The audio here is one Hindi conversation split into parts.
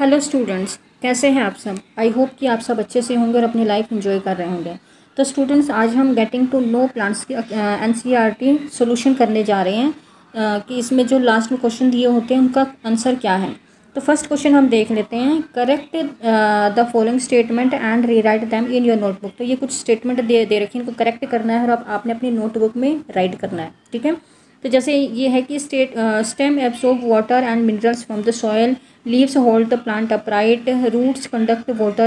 हेलो स्टूडेंट्स, कैसे हैं आप सब। आई होप कि आप सब अच्छे से होंगे और अपनी लाइफ एंजॉय कर रहे होंगे। तो स्टूडेंट्स, आज हम गेटिंग टू नो प्लांट्स की एनसीईआरटी सॉल्यूशन करने जा रहे हैं कि इसमें जो लास्ट में क्वेश्चन दिए होते हैं उनका आंसर क्या है। तो फर्स्ट क्वेश्चन हम देख लेते हैं। Correct the following statement and rewrite them in your notebook. तो ये कुछ स्टेटमेंट दे रखी हैं, इनको करेक्ट करना है और आपने अपनी नोटबुक में राइट करना है। ठीक है। तो जैसे ये है कि stem absorb water and minerals from the soil, leaves hold the plant upright, roots conduct water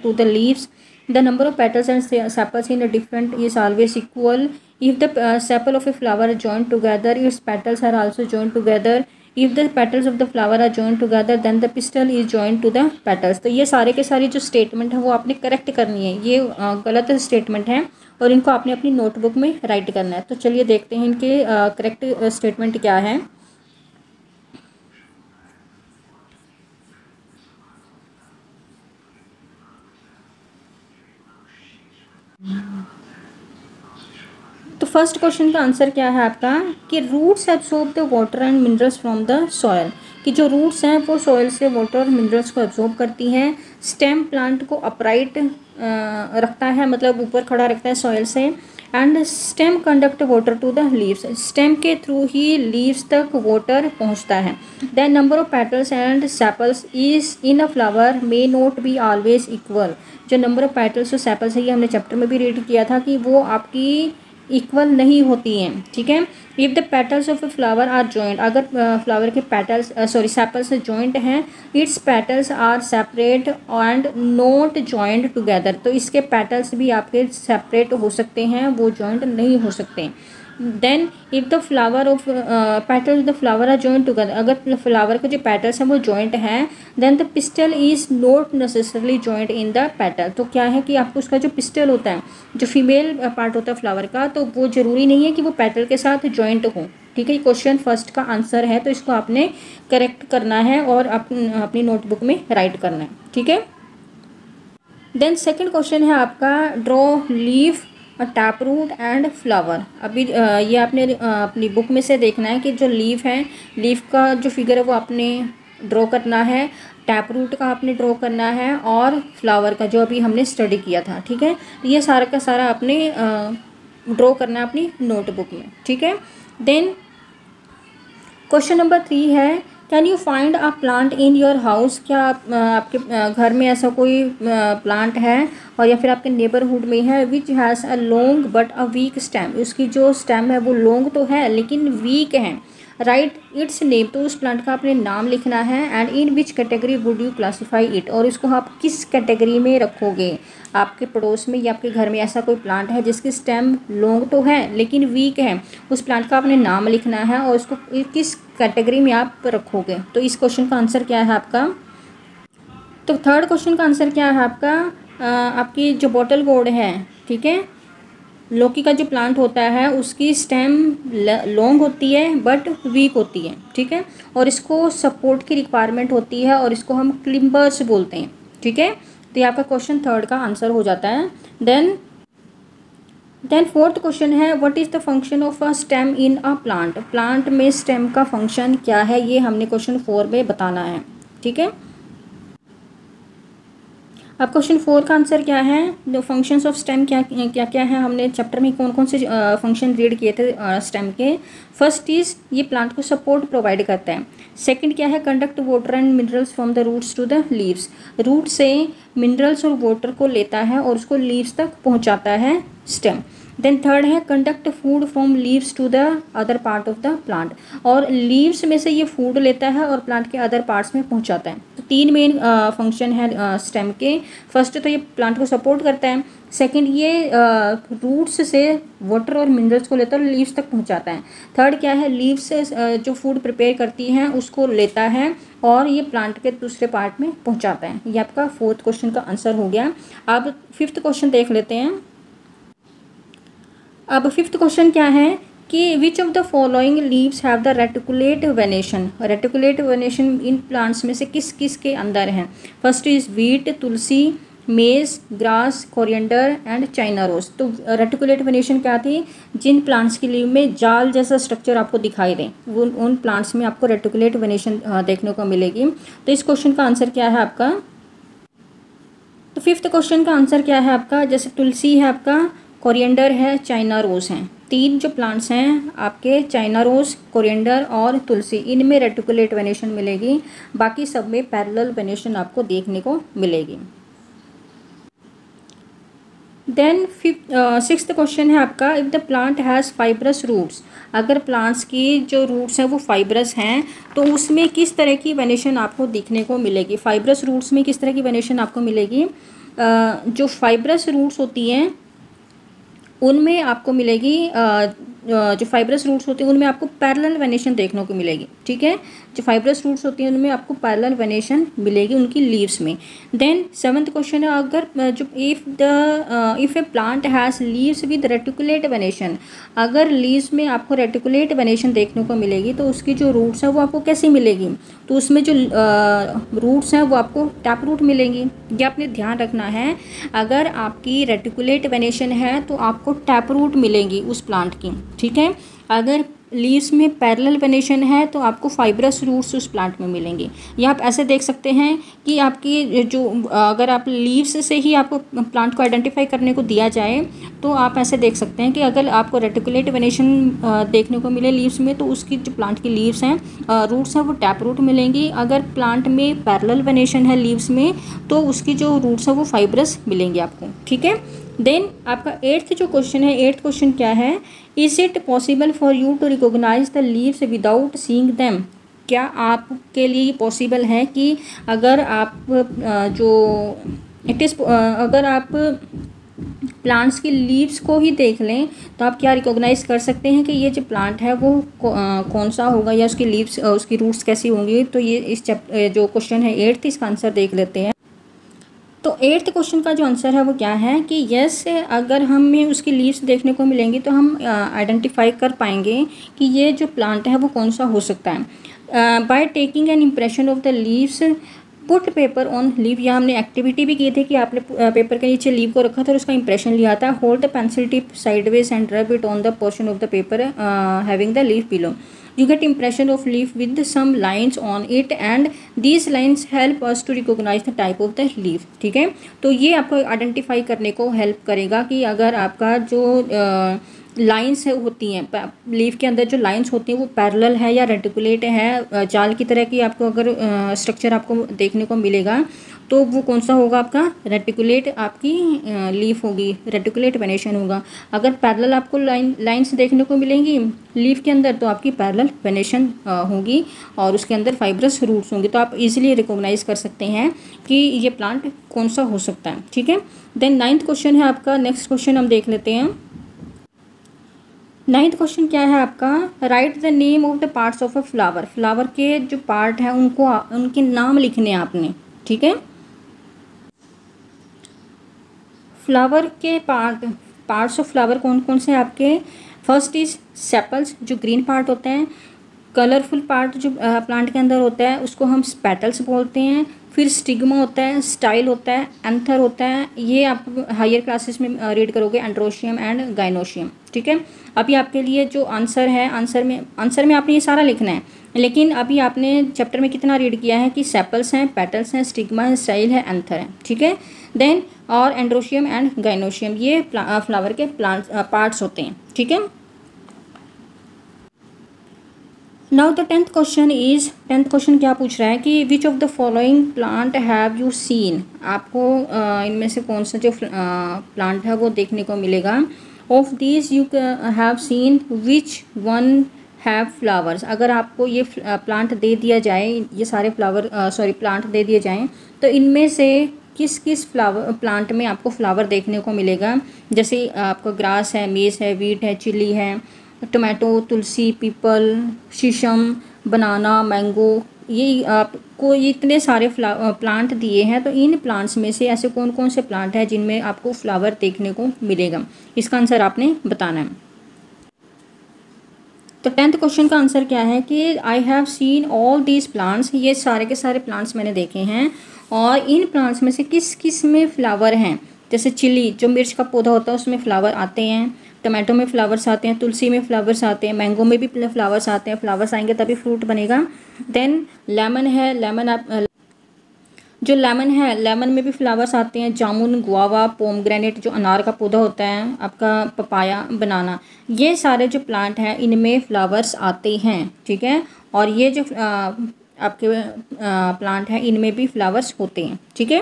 to the leaves, the number of petals and sepals in a different is always equal. If the sepal of a flower are joined together, its petals are also joined together. If the petals of the flower are joined together, then the pistil is joined to the petals. तो ये सारे के सारी जो स्टेटमेंट है वो आपने करेक्ट करनी है। ये गलत स्टेटमेंट है और इनको आपने अपनी नोटबुक में राइट करना है। तो चलिए देखते हैं इनके करेक्ट स्टेटमेंट क्या है। तो फर्स्ट क्वेश्चन का आंसर क्या है आपका कि roots absorb the water and minerals from the soil, कि जो रूट्स हैं वो सॉयल से वाटर और मिनरल्स को एब्सॉर्ब करती हैं। स्टेम प्लांट को अपराइट रखता है, मतलब ऊपर खड़ा रखता है सॉयल से। And stem conduct water to the leaves, stem के थ्रू ही लीव्स तक वाटर पहुंचता है। The number of petals and sepals is in a flower may not be always equal. जो नंबर ऑफ पेटल्स और सेपल्स है ये हमने चैप्टर में भी रीड किया था कि वो आपकी इक्वल नहीं होती हैं। ठीक है। If the petals of a flower are joint, अगर फ्लावर के पेटल्स सेपल्स जॉइंट हैं, its petals are separate and not joint together. तो इसके पेटल्स भी आपके सेपरेट हो सकते हैं, वो जॉइंट नहीं हो सकते। Then if the flower of petals the flower are joint together, अगर फ्लावर के जो पेटल्स हैं वो जॉइंट हैं, then the pistil is not necessarily joint in the petal. तो क्या है कि आपको उसका जो पिस्टल होता है, जो फीमेल पार्ट होता है फ्लावर का, तो वो ज़रूरी नहीं है कि वो पेटल के साथ जॉइंट हो। ठीक है। क्वेश्चन फर्स्ट का आंसर है, तो इसको आपने करेक्ट करना है और अपनी नोटबुक में राइट करना है। ठीक है। देन सेकंड क्वेश्चन है आपका draw leaf, tap root and flower. अभी ये आपने अपनी बुक में से देखना है कि जो लीफ है, लीफ का जो फिगर है वो आपने ड्रॉ करना है, टैप रूट का आपने ड्रॉ करना है और फ्लावर का जो अभी हमने स्टडी किया था। ठीक है। ये सारा का सारा आपने ड्रॉ करना है अपनी नोटबुक में। ठीक है। देन क्वेश्चन नंबर 3 है can you find a plant in your house. क्या आपके घर में ऐसा कोई प्लांट है और या फिर आपके नेबरहुड में है which has a long but a week stem, उसकी जो स्टेम है वो लॉन्ग तो है लेकिन वीक है। राइट इट्स नेम, तो उस प्लांट का आपने नाम लिखना है। And in which category would you classify it, और इसको आप किस कैटेगरी में रखोगे। आपके पड़ोस में या आपके घर में ऐसा कोई प्लांट है जिसकी स्टेम लॉन्ग तो है लेकिन वीक है, उस प्लांट का आपने नाम लिखना है और उसको किस कैटेगरी में आप रखोगे। तो इस क्वेश्चन का आंसर क्या है आपका। तो थर्ड क्वेश्चन का आंसर क्या है आपका आपकी जो बॉटल गोर्ड है, ठीक है, लौकी का जो प्लांट होता है उसकी स्टेम लॉन्ग होती है बट वीक होती है। ठीक है। और इसको सपोर्ट की रिक्वायरमेंट होती है और इसको हम क्लिम्बर्स बोलते हैं। ठीक है। तो ये आपका क्वेश्चन थर्ड का आंसर हो जाता है। देन फोर्थ क्वेश्चन है what is the function of a stem in a plant. Plant में स्टेम का फंक्शन क्या है, ये हमने क्वेश्चन 4 में बताना है। ठीक है। अब क्वेश्चन 4 का आंसर क्या है, द फंक्शंस ऑफ स्टेम क्या क्या क्या है, हमने चैप्टर में कौन कौन से फंक्शन रीड किए थे स्टेम के। फर्स्ट इज़ ये प्लांट को सपोर्ट प्रोवाइड करता है। सेकंड क्या है, conduct water and minerals from the roots to the leaves, root से मिनरल्स और वाटर को लेता है और उसको लीव्स तक पहुंचाता है स्टेम। देन थर्ड है conduct food from leaves to the other part of the plant, और लीव्स में से ये फूड लेता है और प्लांट के अदर पार्ट्स में पहुंचाता है। तो 3 मेन फंक्शन है स्टेम के। फर्स्ट तो ये प्लांट को सपोर्ट करता है, सेकंड ये रूट्स से वाटर और मिनरल्स को लेता है और लीव्स तक पहुंचाता है। थर्ड क्या है, लीव्स से जो फूड प्रिपेयर करती हैं उसको लेता है और ये प्लांट के दूसरे पार्ट में पहुंचाता है। ये आपका फोर्थ क्वेश्चन का आंसर हो गया। अब फिफ्थ क्वेश्चन देख लेते हैं। अब फिफ्थ क्वेश्चन क्या है कि which of the following leaves have the reticulate venation. Reticulate venation in plants में से किस किस के अंदर है। First is wheat, tulsi, maize, grass, coriander and China rose. तो रेटिकुलेट वेनेशन क्या थी? जिन प्लांट्स की लीव में जाल जैसा स्ट्रक्चर आपको दिखाई दे वो उन प्लांट्स में आपको रेटिकुलेट वेनेशन देखने को मिलेगी। तो इस क्वेश्चन का आंसर क्या है आपका? तो फिफ्थ क्वेश्चन का आंसर क्या है आपका? जैसे तुलसी है आपका, कोरिएंडर है, चाइना रोज हैं। तीन जो प्लांट्स हैं आपके, चाइना रोज, कोरिएंडर और तुलसी, इनमें रेटिकुलेट वेनेशन मिलेगी, बाकी सब में पैरेलल वेनेशन आपको देखने को मिलेगी। देन सिक्स्थ क्वेश्चन है आपका, if the plant has fibrous roots, अगर प्लांट्स की जो रूट्स हैं वो फाइब्रस हैं तो उसमें किस तरह की वेनेशन आपको देखने को मिलेगी? फाइब्रस रूट्स में किस तरह की वेनेशन आपको मिलेगी? जो फाइब्रस रूट्स होती हैं उनमें आपको मिलेगी जो फाइब्रस रूट्स होती हैं उनमें आपको पैरेलल वेनेशन देखने को मिलेगी। ठीक है, जो फाइब्रस रूट्स होती हैं उनमें आपको पैरेलल वेनेशन मिलेगी उनकी लीव्स में। देन सेवंथ क्वेश्चन है, अगर जो if A plant has leaves with reticulate venation, अगर लीव्स में आपको रेटिकुलेट वेनेशन देखने को मिलेगी तो उसकी जो रूट्स हैं वो आपको कैसी मिलेगी? तो उसमें जो रूट्स हैं वो आपको टैप रूट मिलेंगी। ये आपने ध्यान रखना है, अगर आपकी रेटिकुलेट वेनेशन है तो आपको टैप रूट मिलेंगी उस प्लांट की। ठीक है, अगर लीव्स में पैरेलल वेनेशन है तो आपको फाइब्रस रूट्स उस प्लांट में मिलेंगे। या आप ऐसे देख सकते हैं कि आपकी जो अगर आप लीव्स से ही आपको प्लांट को आइडेंटिफाई करने को दिया जाए तो आप ऐसे देख सकते हैं कि अगर आपको रेटिकुलेट वेनेशन देखने को मिले लीव्स में तो उसकी जो प्लांट की लीव्स हैं रूट्स हैं वो टैप रूट मिलेंगी। अगर प्लांट में पैरेलल वेनेशन है लीव्स में तो उसकी जो रूट्स हैं वो फाइब्रस मिलेंगे आपको। ठीक है, देन आपका एट्थ जो क्वेश्चन है, एट्थ क्वेश्चन क्या है? Is it possible for you to recognise the leaves without seeing them? क्या आपके लिए पॉसिबल है कि अगर आप अगर आप प्लांट्स की लीव्स को ही देख लें तो आप क्या रिकॉग्नाइज कर सकते हैं कि ये जो प्लांट है वो कौन सा होगा या उसकी लीव्स उसकी रूट्स कैसी होंगी? तो ये इस जो क्वेश्चन है एट्थ, इसका आंसर देख लेते हैं। तो एट्थ क्वेश्चन का जो आंसर है वो क्या है कि यस, अगर हमें उसकी लीव्स देखने को मिलेंगी तो हम आइडेंटिफाई कर पाएंगे कि ये जो प्लांट है वो कौन सा हो सकता है। By taking an impression of the leaves, put paper on leave, या हमने एक्टिविटी भी की थी कि आपने पेपर के नीचे लीव को रखा था और उसका इंप्रेशन लिया था। Hold the pencil tip sideways and rub it on the portion of the paper having the leaf below. You get impression of leaf with some lines on it and these lines help us to recognize the type of the leaf। ठीक है, तो ये आपको आइडेंटिफाई करने को हेल्प करेगा कि अगर आपका जो लाइंस होती हैं लीफ के अंदर, जो लाइंस होती हैं वो पैरेलल है या रेटिकुलेट है, जाल की तरह की आपको अगर स्ट्रक्चर आपको देखने को मिलेगा तो वो कौन सा होगा? आपका रेटिकुलेट आपकी लीफ होगी, रेटिकुलेट वेनेशन होगा। अगर पैरेलल आपको लाइंस देखने को मिलेंगी लीफ के अंदर तो आपकी पैरेलल वेनेशन होगी और उसके अंदर फाइब्रस रूट्स होंगे। तो आप इजीली रिकॉग्नाइज कर सकते हैं कि ये प्लांट कौन सा हो सकता है। ठीक है, देन नाइन्थ क्वेश्चन है आपका, नेक्स्ट क्वेश्चन हम देख लेते हैं। नाइन्थ क्वेश्चन क्या है आपका? Right the name of the parts of a flower. Flower के जो पार्ट हैं उनको उनके नाम लिखने हैं आपने। ठीक है, फ्लावर के पार्ट्स ऑफ फ्लावर कौन कौन से आपके? फर्स्ट इज सेपल्स, जो ग्रीन पार्ट होते हैं। कलरफुल पार्ट जो प्लांट के अंदर होता है उसको हम पेटल्स बोलते हैं। फिर स्टिग्मा होता है, स्टाइल होता है, एंथर होता है। ये आप हायर क्लासेस में रीड करोगे, एंड्रोशियम एंड गाइनोशियम। ठीक है, अभी आपके लिए जो आंसर है, आंसर में आपने ये सारा लिखना है, लेकिन अभी आपने चैप्टर में कितना रीड किया है कि सेपल्स हैं, पेटल्स हैं, स्टिग्मा है, स्टाइल है, एंथर है। ठीक है, देन और एंड्रोशियम एंड गाइनोशियम, ये फ्लावर के पार्ट्स होते हैं। ठीक है, now the tenth question is, tenth question क्या पूछ रहा है कि which of the following plant have you seen? आपको इनमें से कौन सा जो प्लांट है वो देखने को मिलेगा। Of these you have seen which one have flowers. अगर आपको ये प्लांट दे दिया जाए, ये सारे प्लांट दे दिए जाएँ तो इनमें से किस किस प्लांट में आपको फ्लावर देखने को मिलेगा। जैसे आपको ग्रास है, मेज है, वीट है, चिली है, टोमेटो, तुलसी, पीपल, शीशम, बनाना, मैंगो, ये आपको ये इतने सारे प्लांट दिए हैं। तो इन प्लांट्स में से ऐसे कौन कौन से प्लांट हैं जिनमें आपको फ्लावर देखने को मिलेगा? इसका आंसर आपने बताना है। तो 10th क्वेश्चन का आंसर क्या है कि I have seen all these plants, ये सारे के सारे प्लांट्स मैंने देखे हैं और इन प्लांट्स में से किस किस में फ्लावर हैं। जैसे चिली जो मिर्च का पौधा होता है उसमें फ्लावर आते हैं, टमाटो में फ्लावर्स आते हैं, तुलसी में फ्लावर्स आते हैं, मैंगो में भी फ्लावर्स आते हैं, फ्लावर्स आएंगे तभी फ्रूट बनेगा। देन लेमन है, जो लेमन है लेमन में भी फ्लावर्स आते हैं, जामुन, गुआवा, पोमग्रेनेट जो अनार का पौधा होता है, आपका पपाया, बनाना, ये सारे जो प्लांट हैं इनमें फ्लावर्स आते हैं। ठीक है, और ये जो आपके प्लांट हैं इनमें भी फ्लावर्स होते हैं। ठीक है,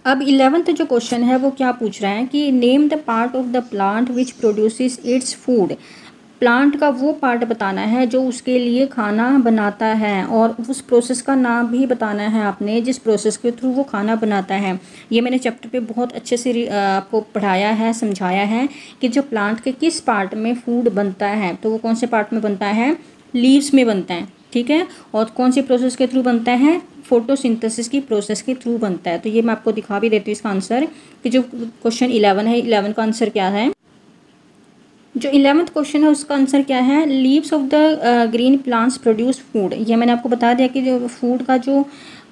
अब 11th जो क्वेश्चन है वो क्या पूछ रहा है कि name the part of the plant which produces its food. Plant का वो पार्ट बताना है जो उसके लिए खाना बनाता है और उस प्रोसेस का नाम भी बताना है आपने जिस प्रोसेस के थ्रू वो खाना बनाता है। ये मैंने चैप्टर पे बहुत अच्छे से आपको पढ़ाया है, समझाया है कि जो प्लांट के किस पार्ट में फूड बनता है, तो वो कौन से पार्ट में बनता है, लीव्स में बनता है। ठीक है, और कौन सी प्रोसेस के थ्रू बनता है, फोटोसिंथेसिस की प्रोसेस के थ्रू बनता है। तो ये मैं आपको दिखा भी देती हूँ इसका आंसर कि जो क्वेश्चन 11 है, 11 का आंसर क्या है। जो 11th क्वेश्चन है उसका आंसर क्या है, leaves of the green plants produce food. ये मैंने आपको बता दिया कि जो फूड का जो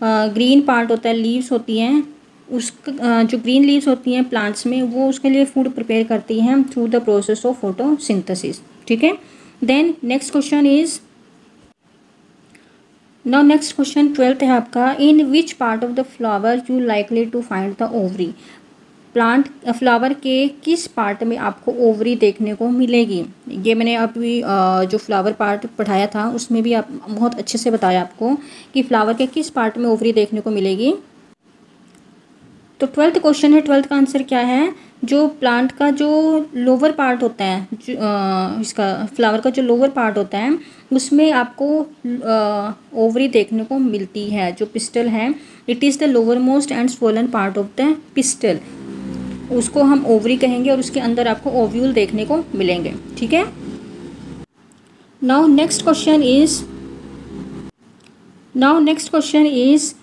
ग्रीन पार्ट होता है, लीव्स होती हैं, उसका जो ग्रीन लीव्स होती हैं प्लांट्स में, वो उसके लिए फूड प्रिपेयर करती हैं through the process of photosynthesis. ठीक है, then next question is now next question 12th है आपका, in which part of the flower you likely to find the ovary. Plant flower के किस पार्ट में आपको ओवरी देखने को मिलेगी। ये मैंने अभी जो फ्लावर पार्ट पढ़ाया था उसमें भी आप बहुत अच्छे से बताया आपको कि फ्लावर के किस पार्ट में ओवरी देखने को मिलेगी। तो 12th क्वेश्चन है, 12th का आंसर क्या है, जो प्लांट का जो लोअर पार्ट होता है, इसका फ्लावर का जो लोअर पार्ट होता है उसमें आपको ओवरी देखने को मिलती है। जो पिस्टल है, it is the lower most and swollen part of the pistol, उसको हम ओवरी कहेंगे और उसके अंदर आपको ओव्यूल देखने को मिलेंगे। ठीक है, now next question is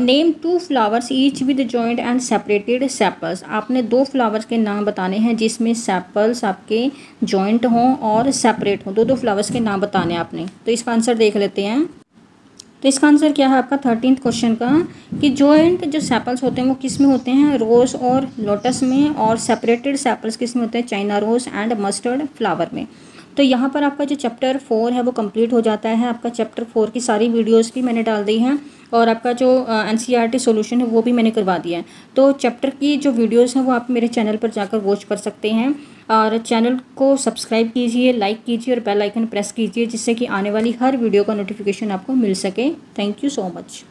name 2 flowers each with joint and separated sepals. आपने 2 फ्लावर्स के नाम बताने हैं जिसमें सेपल्स आपके जॉइंट हों और सेपरेट हों। 2 फ्लावर्स के नाम बताने हैं आपने। तो इसका आंसर देख लेते हैं। तो इसका आंसर क्या है आपका 13th क्वेश्चन का कि जॉइंट जो सेपल्स होते हैं वो किस में होते हैं, रोज़ और लोटस में, और सेपरेटेड सेपल्स किस में होते हैं, China rose and mustard flower में। तो यहाँ पर आपका जो चैप्टर 4 है वो कंप्लीट हो जाता है। आपका चैप्टर 4 की सारी वीडियोस भी मैंने डाल दी हैं और आपका जो NCERT सॉल्यूशन है वो भी मैंने करवा दिया है। तो चैप्टर की जो वीडियोस हैं वो आप मेरे चैनल पर जाकर वॉच कर सकते हैं और चैनल को सब्सक्राइब कीजिए, लाइक कीजिए और बेल आइकन प्रेस कीजिए जिससे कि आने वाली हर वीडियो का नोटिफिकेशन आपको मिल सके। Thank you so much.